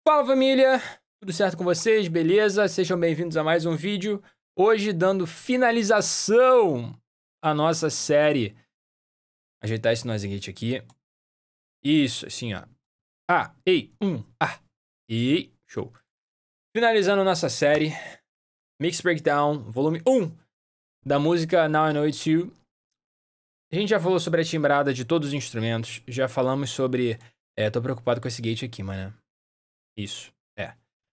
Fala família, tudo certo com vocês? Beleza? Sejam bem-vindos a mais um vídeo. Hoje dando finalização à nossa série. Ajeitar esse noise gate aqui. Isso, assim ó. E show. Finalizando nossa série Mix Breakdown, volume 1 da música Now I Know It's You. A gente já falou sobre a timbrada de todos os instrumentos. Já falamos sobre... tô preocupado com esse gate aqui, mano. Isso,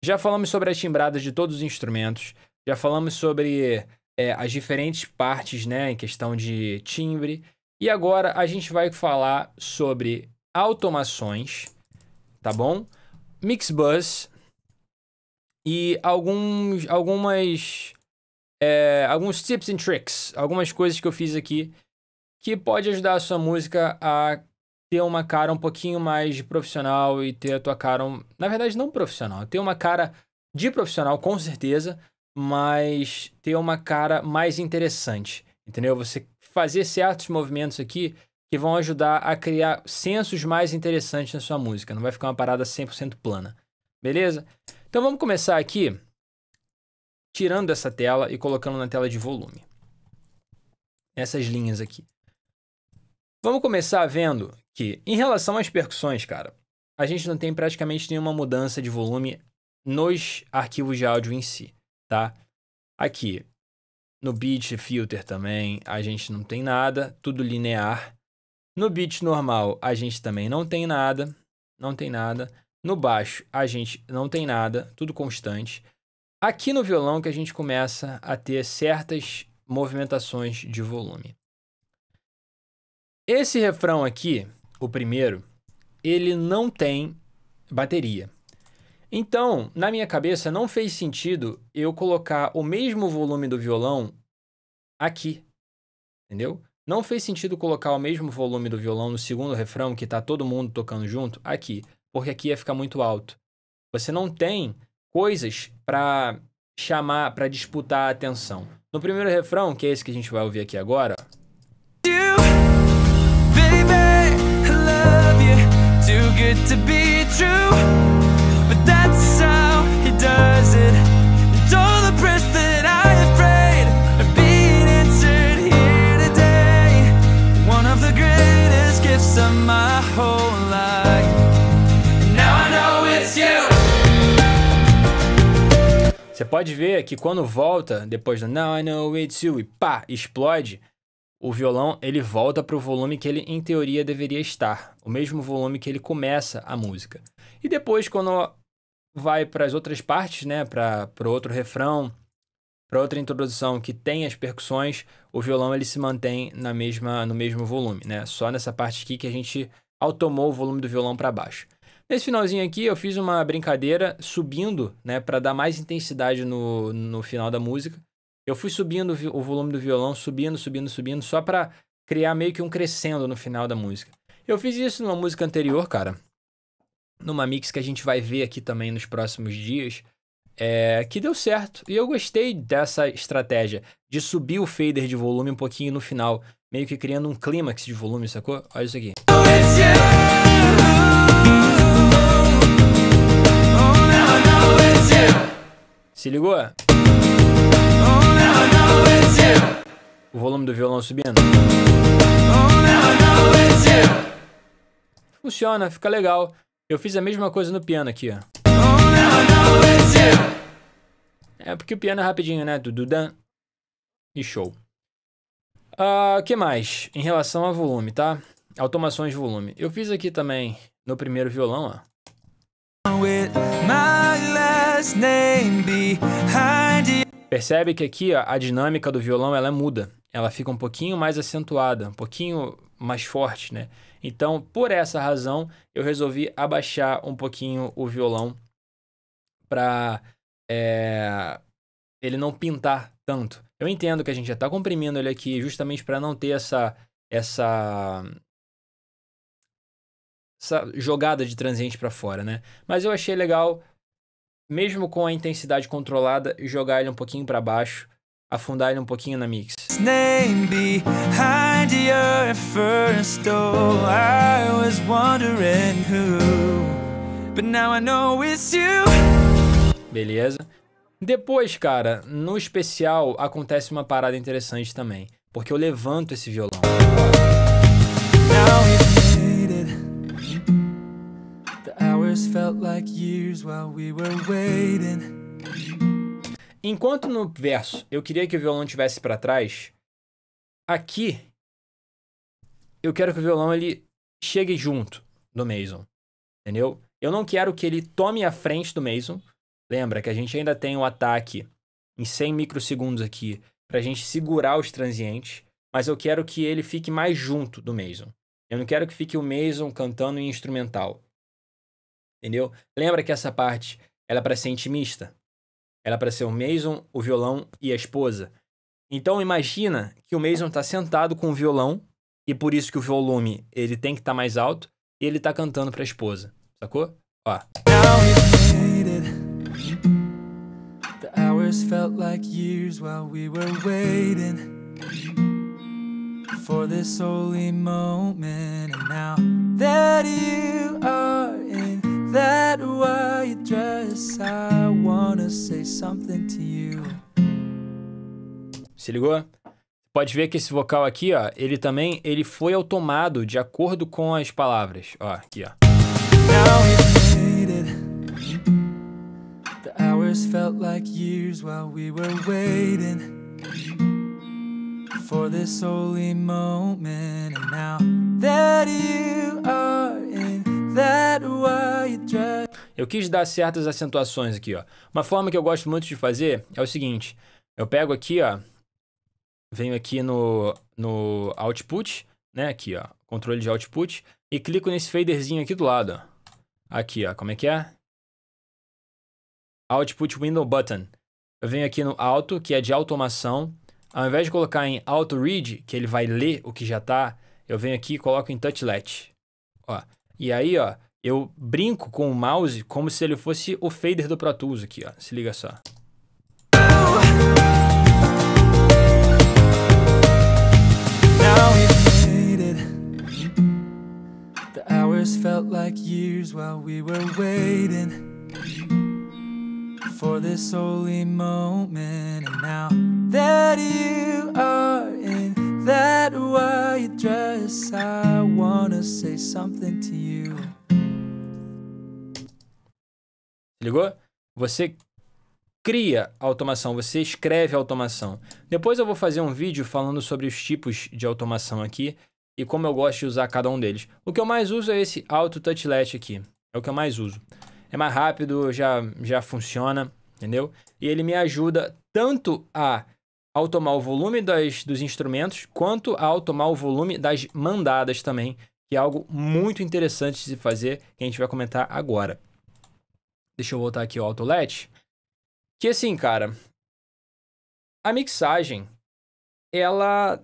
Já falamos sobre a timbrada de todos os instrumentos. Já falamos sobre as diferentes partes, né, em questão de timbre. E agora a gente vai falar sobre automações, tá bom? Mix bus e alguns tips and tricks, algumas coisas que eu fiz aqui que pode ajudar a sua música a ter uma cara um pouquinho mais de profissional e ter a tua cara, na verdade não profissional, ter uma cara de profissional com certeza, mas ter uma cara mais interessante, entendeu? Você fazer certos movimentos aqui que vão ajudar a criar sensos mais interessantes na sua música, não vai ficar uma parada 100% plana, beleza? Então vamos começar aqui, tirando essa tela e colocando na tela de volume. Essas linhas aqui. Vamos começar vendo que, em relação às percussões, cara, a gente não tem praticamente nenhuma mudança de volume nos arquivos de áudio em si, tá? Aqui, no beat filter também, a gente não tem nada, tudo linear. No beat normal, a gente também não tem nada. No baixo, a gente não tem nada, tudo constante. Aqui no violão que a gente começa a ter certas movimentações de volume. Esse refrão aqui, o primeiro, ele não tem bateria. Então, na minha cabeça, não fez sentido eu colocar o mesmo volume do violão aqui, entendeu? Não fez sentido colocar o mesmo volume do violão no segundo refrão, que tá todo mundo tocando junto, aqui, porque aqui ia ficar muito alto. Você não tem coisas para chamar, para disputar a atenção. No primeiro refrão, que é esse que a gente vai ouvir aqui agora, too good to be true, but that's how he does it. And all the prayers that I have prayed are being answered here today. One of the greatest gifts of my whole life. And now I know it's you. Você pode ver que quando volta, depois do Now I Know It's You e pá, explode, o violão, ele volta para o volume que ele, em teoria, deveria estar. O mesmo volume que ele começa a música. E depois, quando vai para as outras partes, né, para o outro refrão, para outra introdução que tem as percussões, o violão ele se mantém no mesmo volume, né? Só nessa parte aqui que a gente automou o volume do violão para baixo. Nesse finalzinho aqui, eu fiz uma brincadeira subindo, né, para dar mais intensidade no final da música. Eu fui subindo o volume do violão, subindo, só pra criar meio que um crescendo no final da música. Eu fiz isso numa música anterior, cara. Numa mix que a gente vai ver aqui também nos próximos dias. Que deu certo. E eu gostei dessa estratégia de subir o fader de volume um pouquinho no final. Meio que criando um clímax de volume, sacou? Olha isso aqui. Se ligou? O volume do violão subindo. Funciona, fica legal. Eu fiz a mesma coisa no piano aqui, ó. Porque o piano é rapidinho, né? Dududan. E show. Que mais? Em relação a volume, tá? Automações de volume. Eu fiz aqui também no primeiro violão, ó. Percebe que aqui ó, a dinâmica do violão ela muda. Ela fica um pouquinho mais acentuada, um pouquinho mais forte, né? Então, por essa razão, eu resolvi abaixar um pouquinho o violão para ele não pintar tanto. Eu entendo que a gente já está comprimindo ele aqui justamente para não ter essa jogada de transiente para fora, né? Mas eu achei legal, mesmo com a intensidade controlada, jogar ele um pouquinho para baixo, afundar ele um pouquinho na mix. but now I know it's you. Beleza? Depois, cara, no especial acontece uma parada interessante também, porque eu levanto esse violão. Now we've made it. The hours felt like years while we were waiting. Enquanto no verso eu queria que o violão estivesse para trás, aqui eu quero que o violão ele chegue junto do Mason, entendeu? Eu não quero que ele tome a frente do Mason. Lembra que a gente ainda tem o ataque em 100 microsegundos aqui pra gente segurar os transientes, mas eu quero que ele fique mais junto do Mason. Eu não quero que fique o Mason cantando em instrumental, entendeu? Lembra que essa parte ela é para ser intimista? Ela é para ser o Mason, o violão e a esposa. Então imagina que o Mason tá sentado com o violão e por isso que o volume ele tem que estar mais alto e ele tá cantando para a esposa, sacou? Ó. Now we've made it. The hours felt like years while we were waiting for this holy moment. And now that you are in that white dress, I wanna say something to you. Se ligou? Pode ver que esse vocal aqui, ó, ele foi automado de acordo com as palavras. Ó, aqui, ó. Now we've made it. The hours felt like years while we were waiting for this holy moment. And now that you are in that white dress. Eu quis dar certas acentuações aqui, ó. Uma forma que eu gosto muito de fazer é o seguinte. Eu pego aqui, ó. Venho aqui no output, né? Aqui, ó. Controle de output. E clico nesse faderzinho aqui do lado, ó. Aqui, ó. Como é que é? Output Window Button. Eu venho aqui no Auto, que é de automação. Ao invés de colocar em Auto Read, que ele vai ler o que já tá, eu venho aqui e coloco em Touchlet. Ó. E aí, ó, eu brinco com o mouse como se ele fosse o fader do Pro Tools aqui, ó. Se liga só. Now we've made it. The hours felt like years while we were waiting for this holy moment. And now that you are in that white dress, I wanna say something to you. Ligou? Você cria automação, você escreve automação. Depois eu vou fazer um vídeo falando sobre os tipos de automação aqui e como eu gosto de usar cada um deles. O que eu mais uso é esse Auto Touchlet aqui. É o que eu mais uso. É mais rápido, já funciona, entendeu? E ele me ajuda tanto a automar o volume dos instrumentos, quanto a automar o volume das mandadas também, que é algo muito interessante de se fazer, que a gente vai comentar agora. Deixa eu voltar aqui ao Autolet. Que assim, cara, a mixagem, ela,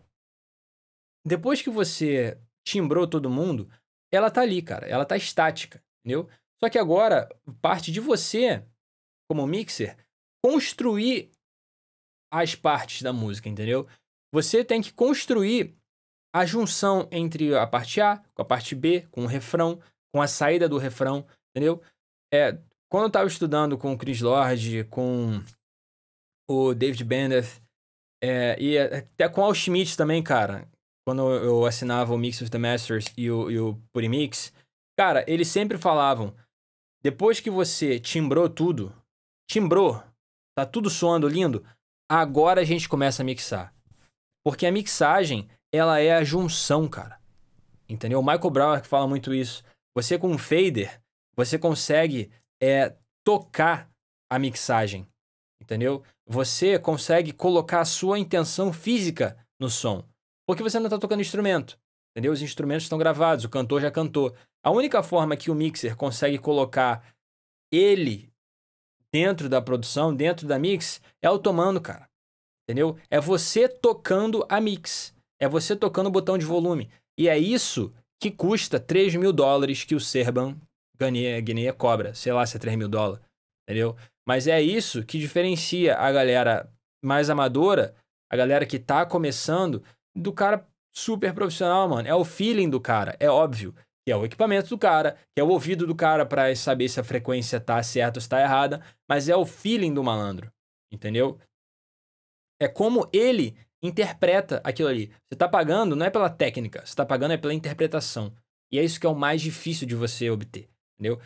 depois que você timbrou todo mundo, ela tá ali, cara, ela tá estática, entendeu? Só que agora, parte de você, como mixer, construir as partes da música, entendeu? Você tem que construir a junção entre a parte A com a parte B, com o refrão, com a saída do refrão, entendeu? Quando eu estava estudando com o Chris Lord, com o David Bendeth, e até com o Al Schmitt também, cara, quando eu assinava o Mix of the Masters e o Purimix, cara, eles sempre falavam, depois que você timbrou tudo, tá tudo soando lindo, agora a gente começa a mixar. Porque a mixagem, ela é a junção, cara. Entendeu? O Michael Brower que fala muito isso. Você com um fader, você consegue tocar a mixagem, entendeu? Você consegue colocar a sua intenção física no som, porque você não está tocando instrumento, entendeu? Os instrumentos estão gravados, o cantor já cantou. A única forma que o mixer consegue colocar ele dentro da produção, dentro da mix, é automando, cara, entendeu? É você tocando a mix, é você tocando o botão de volume, e é isso que custa $3.000 que o Serban Guinea cobra, sei lá se é $3.000, entendeu? Mas é isso que diferencia a galera mais amadora, a galera que tá começando, do cara super profissional, mano. É o feeling do cara. É óbvio que é o equipamento do cara, que é o ouvido do cara pra saber se a frequência tá certa ou se tá errada, mas é o feeling do malandro, entendeu? É como ele interpreta aquilo ali. Você tá pagando não é pela técnica, você tá pagando é pela interpretação. E é isso que é o mais difícil de você obter, entendeu?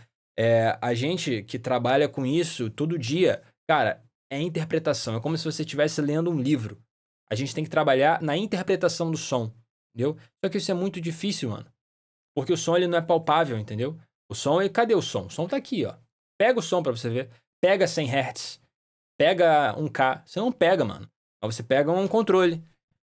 A gente que trabalha com isso todo dia, cara, é interpretação. É como se você estivesse lendo um livro. A gente tem que trabalhar na interpretação do som, entendeu? Só que isso é muito difícil, mano. Porque o som, ele não é palpável, entendeu? O som, cadê o som? O som tá aqui, ó. Pega o som pra você ver. Pega 100 Hz. Pega 1K. Você não pega, mano. Aí você pega um controle.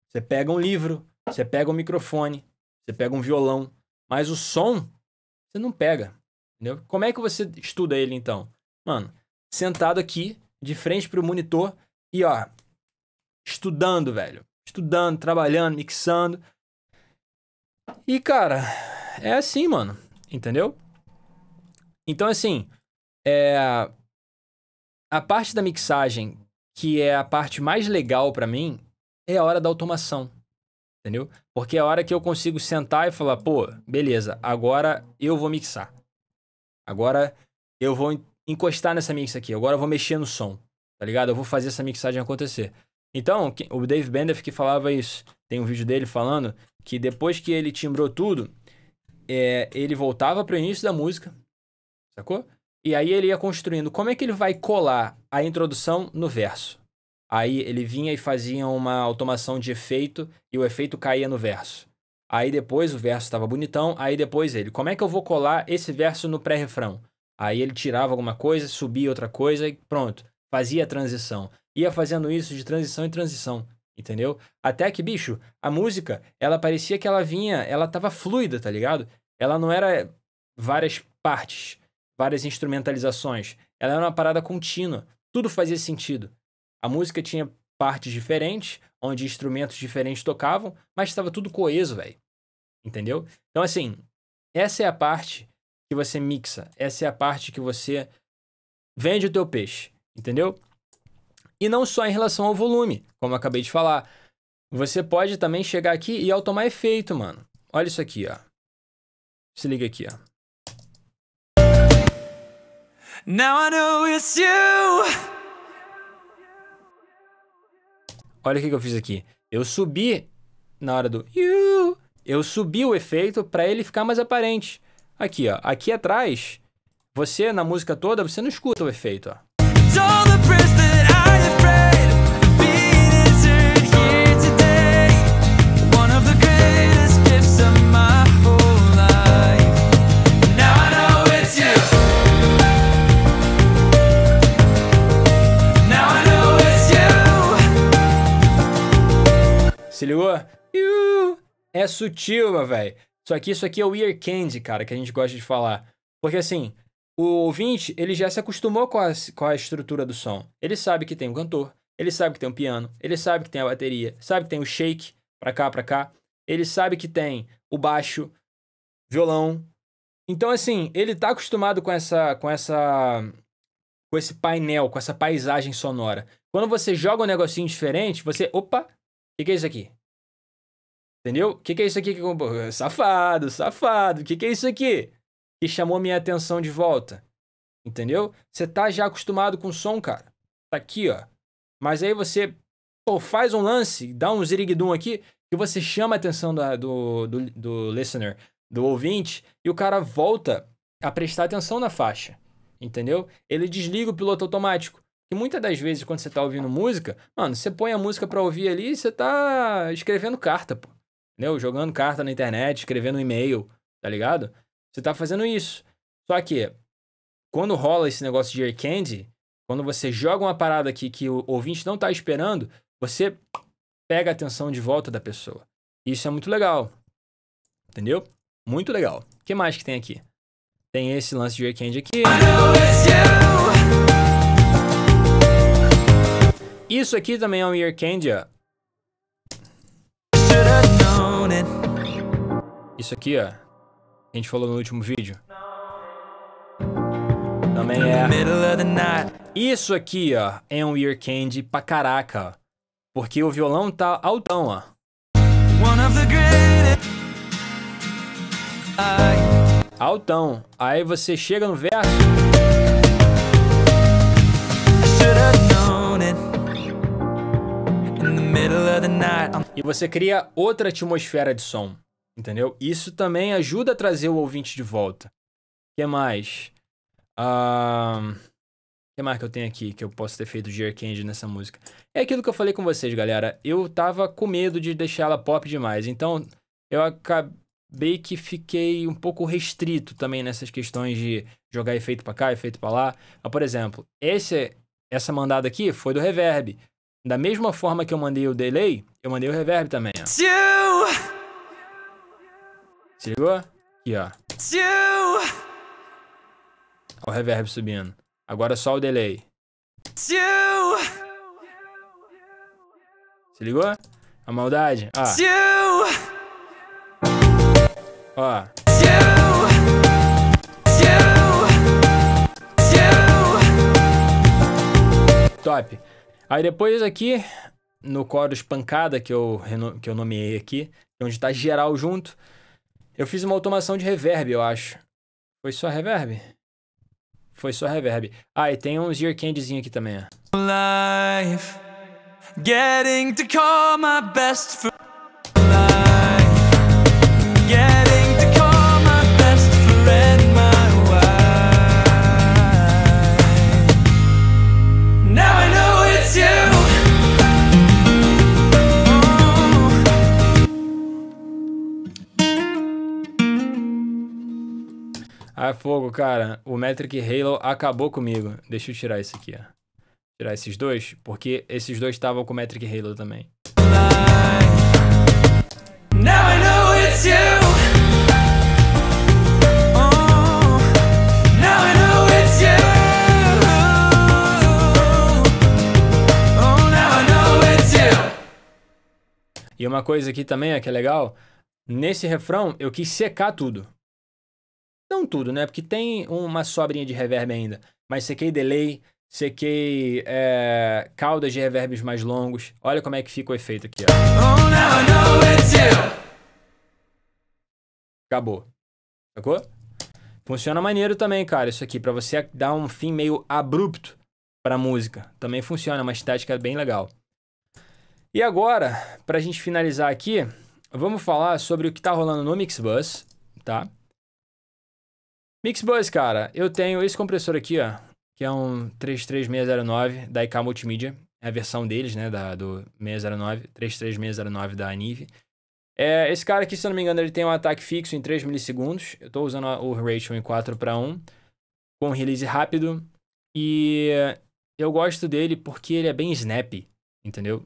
Você pega um livro. Você pega um microfone. Você pega um violão. Mas o som, você não pega, entendeu? Como é que você estuda ele, então? Mano, sentado aqui, de frente pro monitor e, ó, estudando, velho. Estudando, trabalhando, mixando. E, cara, é assim, mano. Entendeu? Então, assim, a parte da mixagem, que é a parte mais legal pra mim, é a hora da automação. Entendeu? Porque é a hora que eu consigo sentar e falar, pô, beleza, agora eu vou mixar. Agora eu vou encostar nessa mix aqui. Agora eu vou mexer no som, tá ligado? Eu vou fazer essa mixagem acontecer. Então, o Dave Bendeth que falava isso. Tem um vídeo dele falando que depois que ele timbrou tudo, ele voltava pro início da música, sacou? E aí ele ia construindo. Como é que ele vai colar a introdução no verso? Aí ele vinha e fazia uma automação de efeito e o efeito caía no verso. Aí depois o verso estava bonitão, aí depois como é que eu vou colar esse verso no pré-refrão? Aí ele tirava alguma coisa, subia outra coisa e pronto, fazia a transição. Ia fazendo isso de transição em transição, entendeu? Até que, bicho, a música, ela parecia que ela tava fluida, tá ligado? Ela não era várias partes, várias instrumentalizações. Ela era uma parada contínua, tudo fazia sentido. A música tinha partes diferentes, onde instrumentos diferentes tocavam, mas estava tudo coeso, velho. Entendeu? Então, assim, essa é a parte que você mixa. Essa é a parte que você vende o teu peixe. Entendeu? E não só em relação ao volume, como eu acabei de falar. Você pode também chegar aqui e automar efeito, mano. Olha isso aqui, ó. Se liga aqui, ó. Now I know it's you. Olha o que eu fiz aqui. Eu subi na hora do you. Eu subi o efeito para ele ficar mais aparente. Aqui, ó. Aqui atrás, você na música toda, você não escuta o efeito, ó. Se ligou? É sutil, meu velho. Só que isso aqui é o ear candy, cara, que a gente gosta de falar. Porque assim, o ouvinte, ele já se acostumou com a estrutura do som. Ele sabe que tem um cantor, ele sabe que tem um piano, ele sabe que tem a bateria, sabe que tem o shake pra cá. Ele sabe que tem o baixo, violão. Então assim, ele tá acostumado com esse painel, com essa paisagem sonora. Quando você joga um negocinho diferente, você... Opa! O que é isso aqui? Entendeu? O que é isso aqui? Safado. O que é isso aqui? Que chamou minha atenção de volta. Entendeu? Você tá já acostumado com o som, cara. Tá aqui, ó. Mas aí você faz um lance, dá um ziriguidum aqui, que você chama a atenção do listener, do ouvinte, e o cara volta a prestar atenção na faixa. Entendeu? Ele desliga o piloto automático. E muitas das vezes, quando você tá ouvindo música, mano, você põe a música pra ouvir ali e você tá escrevendo carta, pô. Entendeu? Jogando carta na internet, escrevendo um e-mail, tá ligado? Você tá fazendo isso. Só que, quando rola esse negócio de ear candy, quando você joga uma parada aqui que o ouvinte não tá esperando, você pega a atenção de volta da pessoa. Isso é muito legal. Entendeu? Muito legal. O que mais que tem aqui? Tem esse lance de ear candy aqui. Isso aqui também é um ear candy, ó. Isso aqui, ó. A gente falou no último vídeo. Também é. Isso aqui, ó, é um ear candy pra caraca, ó. Porque o violão tá altão, ó. Altão. Aí você chega no verso. E você cria outra atmosfera de som, entendeu? Isso também ajuda a trazer o ouvinte de volta. O que mais? O que mais que eu tenho aqui que eu posso ter feito de ear candy nessa música? É aquilo que eu falei com vocês, galera. Eu tava com medo de deixar ela pop demais. Então, eu acabei que fiquei um pouco restrito também nessas questões de jogar efeito pra cá, efeito pra lá. Por exemplo, essa mandada aqui foi do reverb. Da mesma forma que eu mandei o delay, eu mandei o reverb também, ó. Se ligou? Aqui, ó. Ó o reverb subindo. Agora só o delay. Se ligou? A maldade? Ó. Ó. Top. Aí depois aqui, no chorus pancada, que eu nomeei aqui, onde tá geral junto, eu fiz uma automação de reverb, eu acho. Foi só reverb? Foi só reverb. Ah, e tem uns ear candyzinho aqui também, ó. Life, getting to call my best friend. Getting to call my best friend my wife. Now I know it's you. Ah, fogo, cara. O Metric Halo acabou comigo. Deixa eu tirar isso aqui, ó. Tirar esses dois, porque esses dois estavam com o Metric Halo também. Now I know it's you. Oh, now I know it's you. Oh, now I know it's you. E uma coisa aqui também é que é legal. Nesse refrão, eu quis secar tudo. Não tudo, né? Porque tem uma sobrinha de reverb ainda. Mas sequei delay, sequei caudas de reverbs mais longos. Olha como é que fica o efeito aqui, ó. Oh, now I know it's you. Acabou. Sacou? Funciona maneiro também, cara, isso aqui. Pra você dar um fim meio abrupto pra música. Também funciona, uma estética bem legal. E agora, pra gente finalizar aqui, vamos falar sobre o que tá rolando no Mixbus, tá? Mixbus, cara, eu tenho esse compressor aqui, ó, que é um 33609 da IK Multimídia, é a versão deles, né, do 609, 33609 da Anive. Esse cara aqui, se eu não me engano, ele tem um ataque fixo em 3 milissegundos, eu tô usando o ratio em 4:1, com release rápido, e eu gosto dele porque ele é bem snappy, entendeu?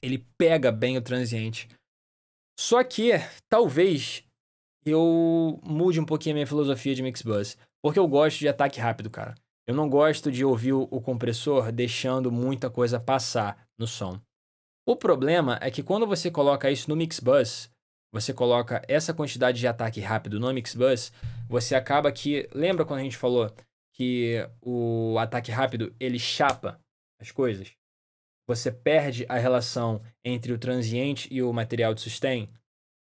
Ele pega bem o transiente. Só que, talvez eu mude um pouquinho a minha filosofia de Mixbus. Porque eu gosto de ataque rápido, cara. Eu não gosto de ouvir o compressor deixando muita coisa passar no som. O problema é que quando você coloca isso no Mixbus, você coloca essa quantidade de ataque rápido no Mixbus, você acaba que... Lembra quando a gente falou que o ataque rápido, ele chapa as coisas? Você perde a relação entre o transiente e o material de sustain.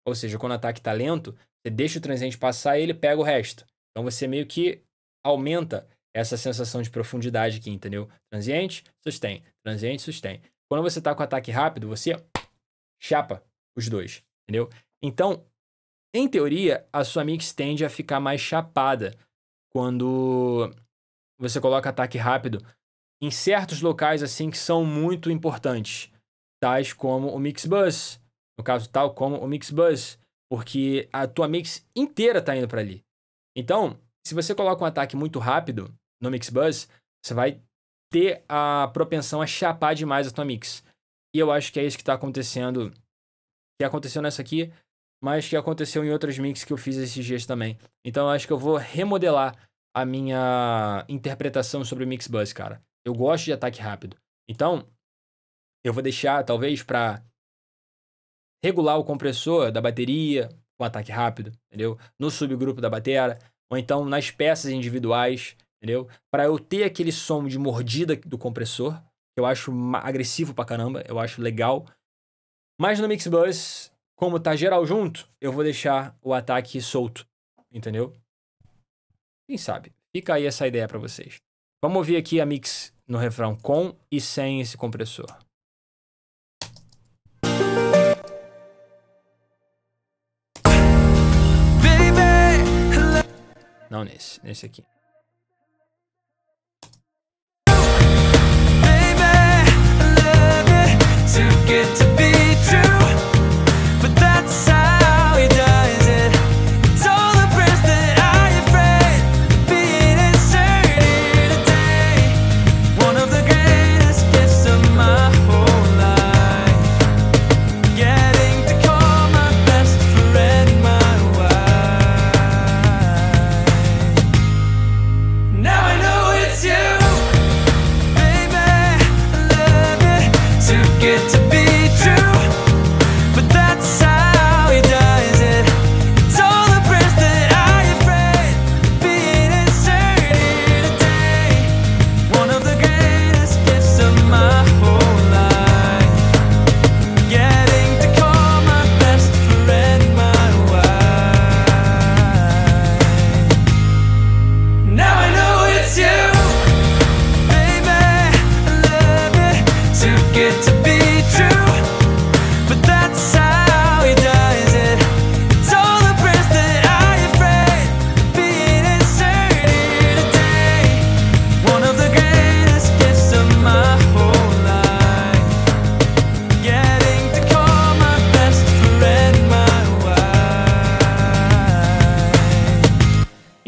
Ou seja, quando o ataque está lento, você deixa o transiente passar e ele pega o resto. Então você meio que aumenta essa sensação de profundidade aqui, entendeu? Transiente, sustain. Transiente, sustain. Quando você está com ataque rápido, você chapa os dois, entendeu? Então, em teoria, a sua mix tende a ficar mais chapada quando você coloca ataque rápido em certos locais assim que são muito importantes, tais como o Mixbus, no caso tal como o Mixbus, porque a tua mix inteira tá indo para ali. Então, se você coloca um ataque muito rápido no Mixbus, você vai ter a propensão a chapar demais a tua mix. E eu acho que é isso que tá acontecendo, que aconteceu nessa aqui, mas que aconteceu em outras mix que eu fiz esses dias também. Então eu acho que eu vou remodelar a minha interpretação sobre o Mixbus, cara. Eu gosto de ataque rápido. Então, eu vou deixar, talvez, para regular o compressor da bateria com ataque rápido, entendeu? No subgrupo da batera, ou então nas peças individuais, entendeu? Para eu ter aquele som de mordida do compressor, que eu acho agressivo pra caramba, eu acho legal. Mas no Mixbus, como tá geral junto, eu vou deixar o ataque solto. entendeu? Quem sabe? Fica aí essa ideia pra vocês. Vamos ouvir aqui a mix no refrão com e sem esse compressor. Não nesse aqui.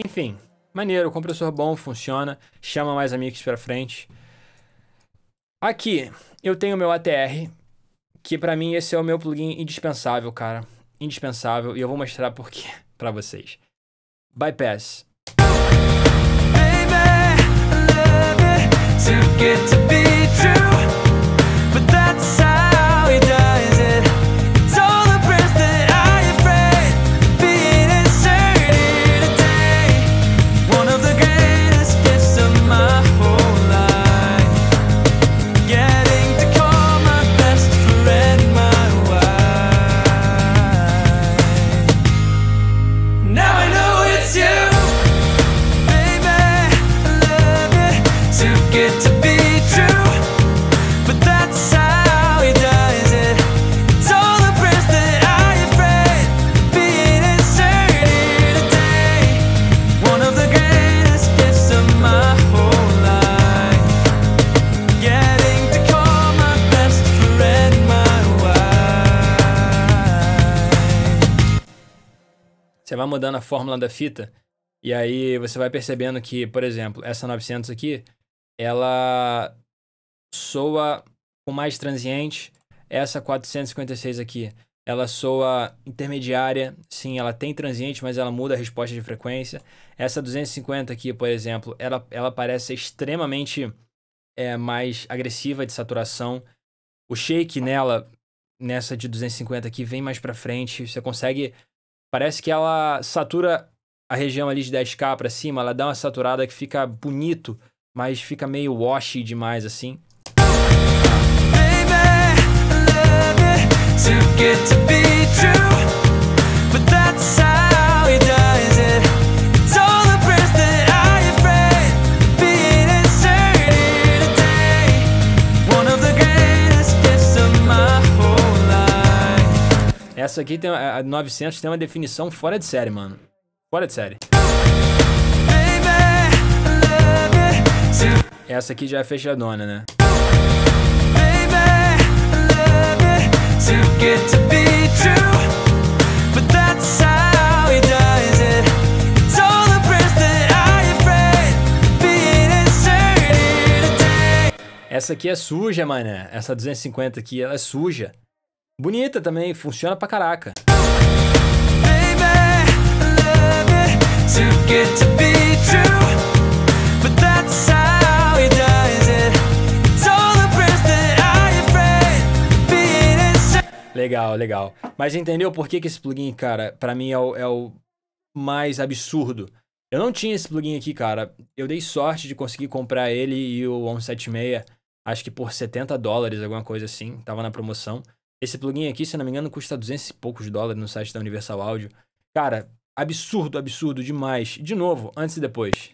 Enfim, maneiro, compressor bom, funciona, chama mais amigos pra frente. Aqui, eu tenho o meu ATR, que pra mim esse é o meu plugin indispensável, cara. Indispensável, e eu vou mostrar por quê pra vocês. Bypass. Você vai mudando a fórmula da fita e aí você vai percebendo que, por exemplo, essa 900 aqui, ela soa com mais transiente. Essa 456 aqui, ela soa intermediária. Sim, ela tem transiente, mas ela muda a resposta de frequência. Essa 250 aqui, por exemplo, ela parece ser extremamente mais agressiva de saturação. O shake nessa de 250 aqui, vem mais pra frente. Você consegue... Parece que ela satura a região ali de 10K pra cima, ela dá uma saturada que fica bonito, mas fica meio washy demais, assim. Essa aqui tem a 900 tem uma definição fora de série, mano. Fora de série. Essa aqui já é fechadona, né? Essa aqui é suja, mané. Essa 250 aqui, ela é suja. Bonita também, funciona pra caraca. Legal, legal. Mas entendeu por que esse plugin, cara, pra mim é o mais absurdo? Eu não tinha esse plugin aqui, cara. Eu dei sorte de conseguir comprar ele e o 176, acho que por $70, alguma coisa assim. Tava na promoção. Esse plugin aqui, se não me engano, custa 200 e poucos dólares no site da Universal Audio. Cara, absurdo, absurdo demais. De novo, antes e depois.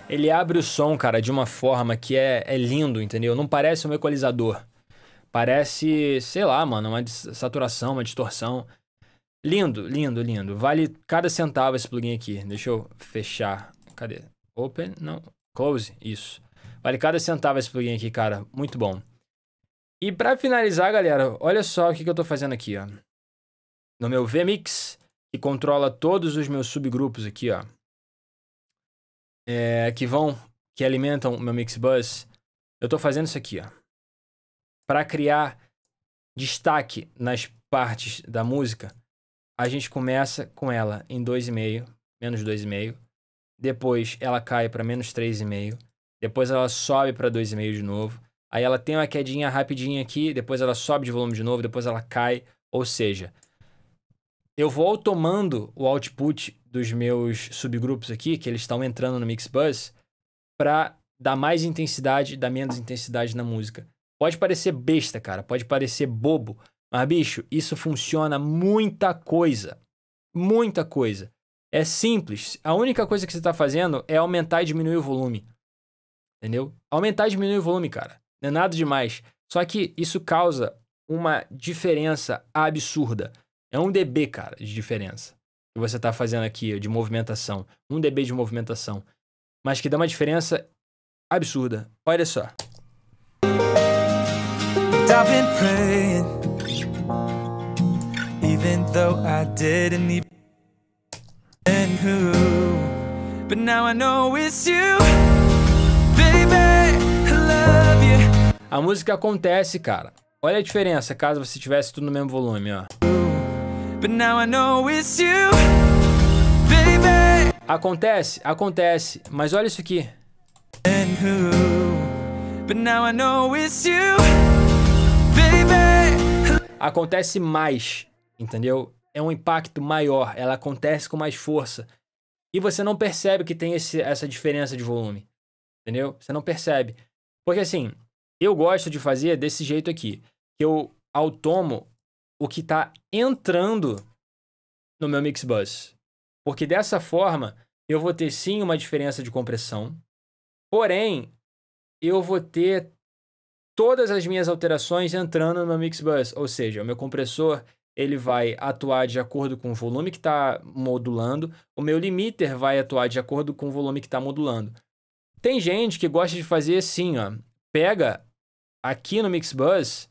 Ele abre o som, cara, de uma forma que é lindo, entendeu? Não parece um equalizador. Parece, sei lá, mano, uma saturação, uma distorção. Lindo, lindo, lindo. Vale cada centavo esse plugin aqui. Deixa eu fechar. Cadê? Open? Não. Close? Isso. Vale cada centavo esse plugin aqui, cara. Muito bom. E pra finalizar, galera, olha só o que eu tô fazendo aqui, ó. No meu vMix, que controla todos os meus subgrupos aqui, ó. Que alimentam o meu Mixbus. Eu tô fazendo isso aqui, ó. Pra criar destaque nas partes da música, a gente começa com ela em 2,5, menos 2,5. Depois ela cai para menos 3,5. Depois ela sobe para 2,5 de novo. Aí ela tem uma quedinha rapidinha aqui. Depois ela sobe de volume de novo. Depois ela cai. Ou seja, eu vou tomando o output dos meus subgrupos aqui, que eles estão entrando no Mixbus, para dar mais intensidade, dar menos intensidade na música. Pode parecer besta, cara. Pode parecer bobo. Mas, bicho, isso funciona muita coisa. Muita coisa. É simples. A única coisa que você está fazendo é aumentar e diminuir o volume. Entendeu? Aumentar e diminuir o volume, cara. Não é nada demais. Só que isso causa uma diferença absurda. É 1 dB, cara, de diferença. Que você está fazendo aqui, de movimentação. 1 dB de movimentação. Mas que dá uma diferença absurda. Olha só. I've been praying, even though I didn't even who, but now I know it's you, baby, I love you. A música acontece, cara. Olha a diferença caso você tivesse tudo no mesmo volume, ó. But now I know it's you, baby. Acontece, acontece, mas olha isso aqui. And who, but now I know it's you. Acontece mais, entendeu? É um impacto maior, ela acontece com mais força. E você não percebe que tem essa diferença de volume, entendeu? Você não percebe. Porque assim, eu gosto de fazer desse jeito aqui. Que eu automo o que está entrando no meu Mixbus. Porque dessa forma, eu vou ter sim uma diferença de compressão. Porém, eu vou ter todas as minhas alterações entrando no meu Mixbus, ou seja, o meu compressor ele vai atuar de acordo com o volume que está modulando, o meu limiter vai atuar de acordo com o volume que está modulando. Tem gente que gosta de fazer assim, ó, pega aqui no Mixbus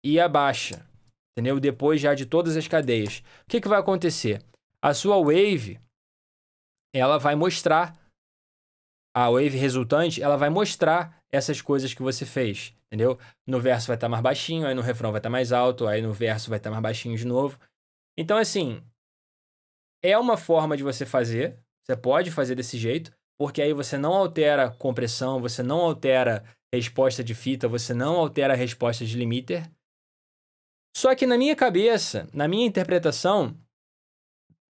e abaixa, entendeu? Depois já de todas as cadeias. O que vai acontecer? A sua wave, ela vai mostrar, a wave resultante, ela vai mostrar essas coisas que você fez. Entendeu? No verso vai estar mais baixinho, aí no refrão vai estar mais alto, aí no verso vai estar mais baixinho de novo. Então, assim, é uma forma de você fazer. Você pode fazer desse jeito, porque aí você não altera compressão, você não altera resposta de fita, você não altera a resposta de limiter. Só que na minha cabeça, na minha interpretação,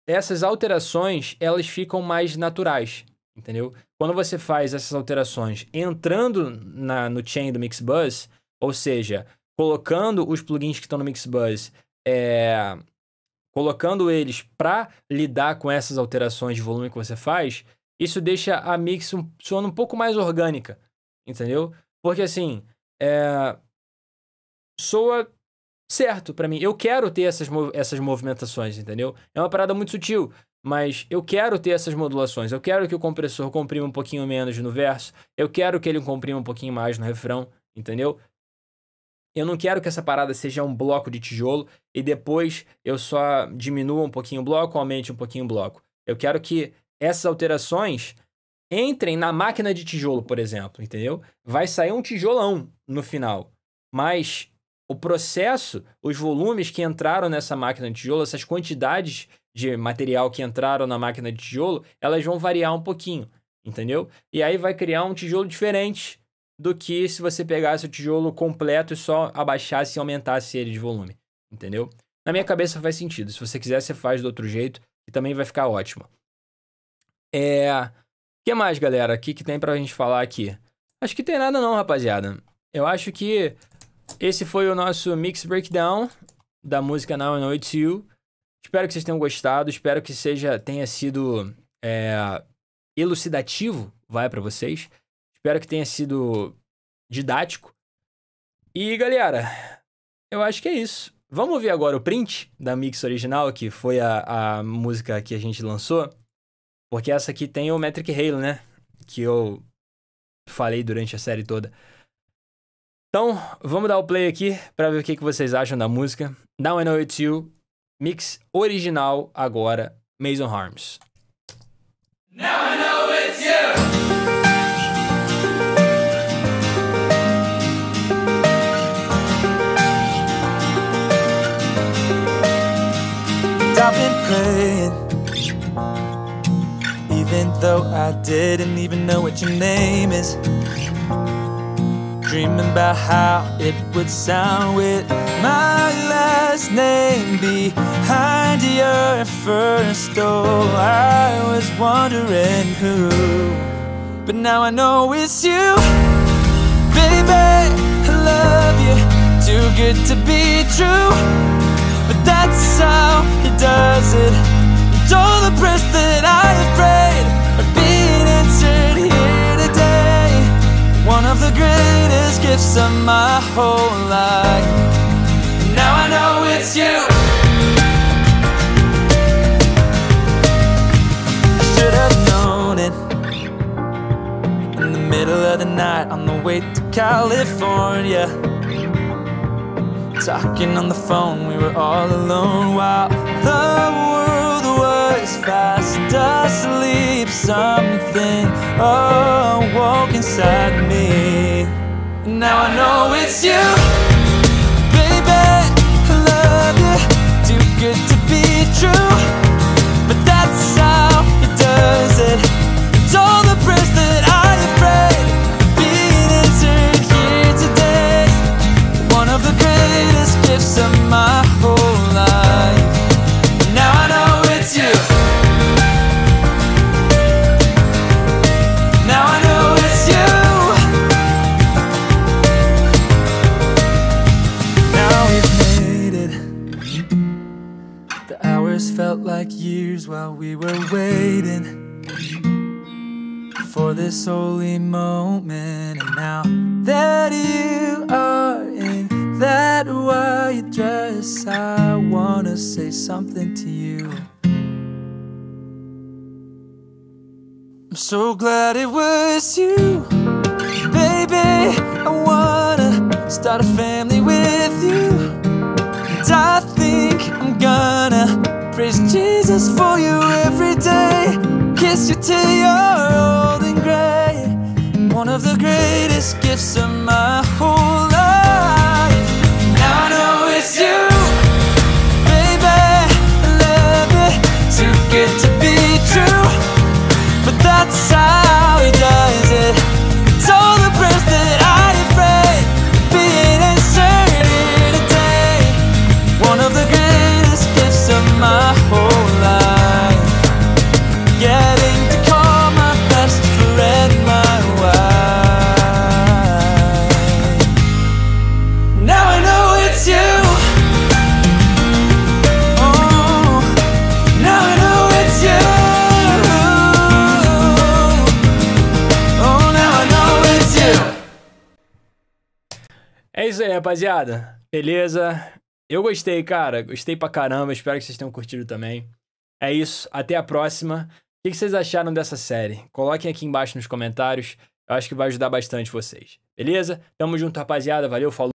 essas alterações, elas ficam mais naturais. Entendeu? Quando você faz essas alterações entrando no chain do Mixbus, ou seja, colocando os plugins que estão no Mixbus, colocando eles para lidar com essas alterações de volume que você faz, isso deixa a mix soando um pouco mais orgânica, entendeu? Porque assim, soa certo para mim. Eu quero ter essas movimentações, entendeu? É uma parada muito sutil. Mas eu quero ter essas modulações. Eu quero que o compressor comprima um pouquinho menos no verso. Eu quero que ele comprima um pouquinho mais no refrão. Entendeu? Eu não quero que essa parada seja um bloco de tijolo e depois eu só diminua um pouquinho o bloco, aumente um pouquinho o bloco. Eu quero que essas alterações entrem na máquina de tijolo, por exemplo. Entendeu? Vai sair um tijolão no final. Mas o processo, os volumes que entraram nessa máquina de tijolo, essas quantidades de material que entraram na máquina de tijolo, elas vão variar um pouquinho. entendeu? E aí vai criar um tijolo diferente do que se você pegasse o tijolo completo e só abaixasse e aumentasse ele de volume, entendeu? Na minha cabeça faz sentido. Se você quiser, você faz do outro jeito e também vai ficar ótimo. O que mais, galera? O que tem pra gente falar aqui? Acho que tem nada não, rapaziada. Eu acho que esse foi o nosso Mix Breakdown da música Now I Know It's You. Espero que vocês tenham gostado. Espero que tenha sido elucidativo, vai pra vocês. Espero que tenha sido didático. E, galera, eu acho que é isso. Vamos ouvir agora o print da mix original, que foi a música que a gente lançou. Porque essa aqui tem o Metric Halo, né? Que eu falei durante a série toda. Então, vamos dar o play aqui pra ver o que vocês acham da música. Now I Know It's You, mix original agora, Mason Harms. Now I know it's you. I've been praying, even though I didn't even know what your name is. Dreaming about how it would sound with my last name behind your first. Oh, I was wondering who, but now I know it's you. Baby, I love you, too good to be true. But that's how he does it. And all the prayers that I have prayed are being answered here today. One of the greatest gifts of my whole life. And now I know it's you. I should have known it in the middle of the night on the way to California. Talking on the phone, we were all alone while the world was fast asleep. Something awoke inside me. Now I know it's you. Baby, I love you, too good to be true. But that's how he does it. It's all the prayers that I have prayed being answered here today. One of the greatest gifts of my whole life. Now I know it's you. Now I know it's you. Now we've made it. The hours felt like years while we were waiting for this holy moment. And now that you are in that white dress, I wanna say something to you. I'm so glad it was you. Baby, I wanna start a family with you. And I think I'm gonna praise Jesus for you every day. Kiss you till you're old and gray. One of the greatest gifts of my whole life. Now I know it's you. Baby, I love you, too good to be true. But that's how he does it. It's all the prayers that I have prayed being answered here today. One of the greatest gifts of my whole life. Getting to call my best friend my wife. Now I know it's you. Oh, now I know it's you. Oh, now I know it's you. É isso aí, rapaziada. Beleza? Eu gostei, cara. Gostei pra caramba. Espero que vocês tenham curtido também. É isso. Até a próxima. O que vocês acharam dessa série? Coloquem aqui embaixo nos comentários. Eu acho que vai ajudar bastante vocês. Beleza? Tamo junto, rapaziada. Valeu, falou.